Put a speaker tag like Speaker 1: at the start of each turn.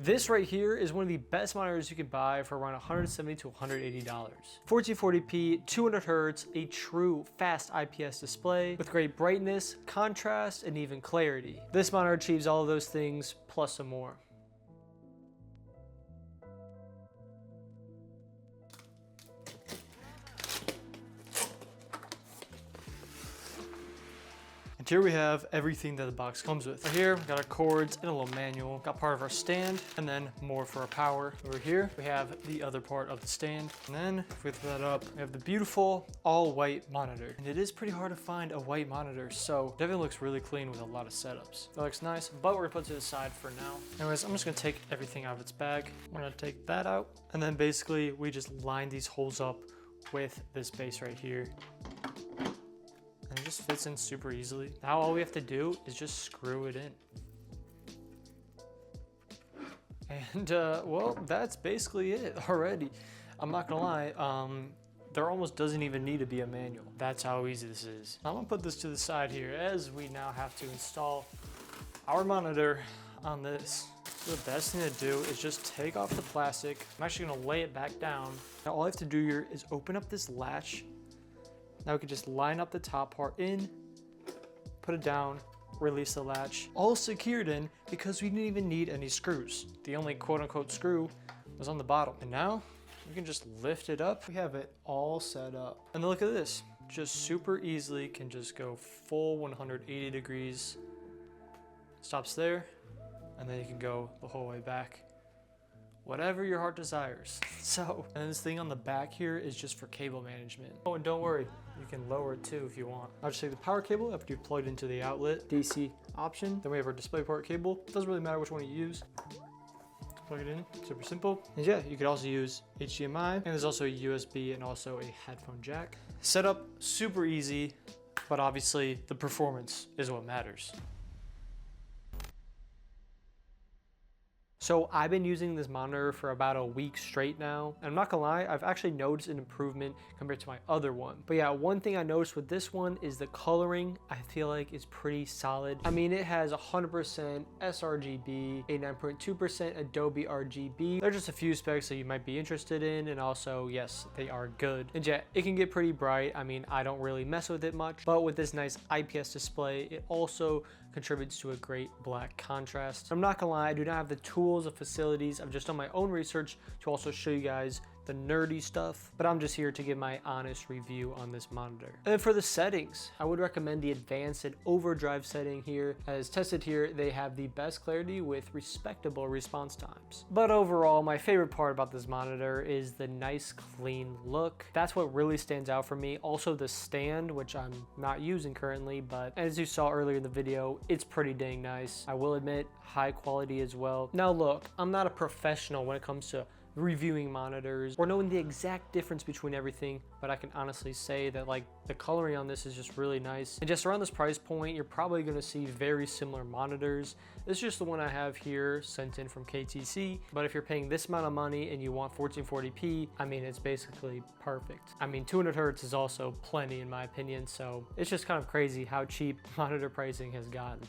Speaker 1: This right here is one of the best monitors you can buy for around $170 to $180. 1440p, 200 Hertz, a true fast IPS display with great brightness, contrast, and even clarity. This monitor achieves all of those things plus some more. And here we have everything that the box comes with. So here we got our cords and a little manual, got part of our stand, and then more for our power. Over here we have the other part of the stand, and then if we lift that up, we have the beautiful all white monitor. And it is pretty hard to find a white monitor, so it definitely looks really clean with a lot of setups. That looks nice, but we're gonna put it to the side for now. Anyways, I'm just gonna take everything out of its bag. I'm gonna take that out, and then basically we just line these holes up with this base right here. And it just fits in super easily. Now all we have to do is just screw it in. And well, that's basically it already. I'm not gonna lie, there almost doesn't even need to be a manual. That's how easy this is. I'm gonna put this to the side here as we now have to install our monitor on this. So the best thing to do is just take off the plastic. I'm actually gonna lay it back down. Now all I have to do here is open up this latch. Now we can just line up the top part in, put it down, release the latch. All secured in because we didn't even need any screws. The only quote unquote screw was on the bottom. And now we can just lift it up. We have it all set up. And then look at this, just super easily can just go full 180 degrees. Stops there, and then you can go the whole way back. Whatever your heart desires. So, and this thing on the back here is just for cable management. Oh, and don't worry, you can lower it too if you want. I'll just take the power cable after you've plugged into the outlet, DC option. Then we have our DisplayPort cable. Doesn't really matter which one you use. Plug it in, super simple. And yeah, you could also use HDMI, and there's also a USB and also a headphone jack. Setup, super easy, but obviously the performance is what matters. So I've been using this monitor for about a week straight now. And I'm not gonna lie, I've actually noticed an improvement compared to my other one. But yeah, one thing I noticed with this one is the coloring, I feel like is pretty solid. I mean, it has 100% sRGB, a 9.2% Adobe RGB. There's just a few specs that you might be interested in. And also, yes, they are good. And yeah, it can get pretty bright. I mean, I don't really mess with it much, but with this nice IPS display, it also contributes to a great black contrast. I'm not gonna lie, I do not have the tools of facilities. I've just done my own research to also show you guys the nerdy stuff, but I'm just here to give my honest review on this monitor. And then for the settings, I would recommend the advanced and overdrive setting here. As tested here, they have the best clarity with respectable response times. But overall, my favorite part about this monitor is the nice clean look. That's what really stands out for me. Also the stand, which I'm not using currently, but as you saw earlier in the video, it's pretty dang nice. I will admit, high quality as well. Now look, I'm not a professional when it comes to reviewing monitors or knowing the exact difference between everything, but I can honestly say that like the coloring on this is just really nice. And just around this price point, you're probably gonna see very similar monitors. This is just the one I have here sent in from KTC, but if you're paying this amount of money and you want 1440p, I mean, it's basically perfect. I mean, 200 Hertz is also plenty in my opinion, so it's just kind of crazy how cheap monitor pricing has gotten.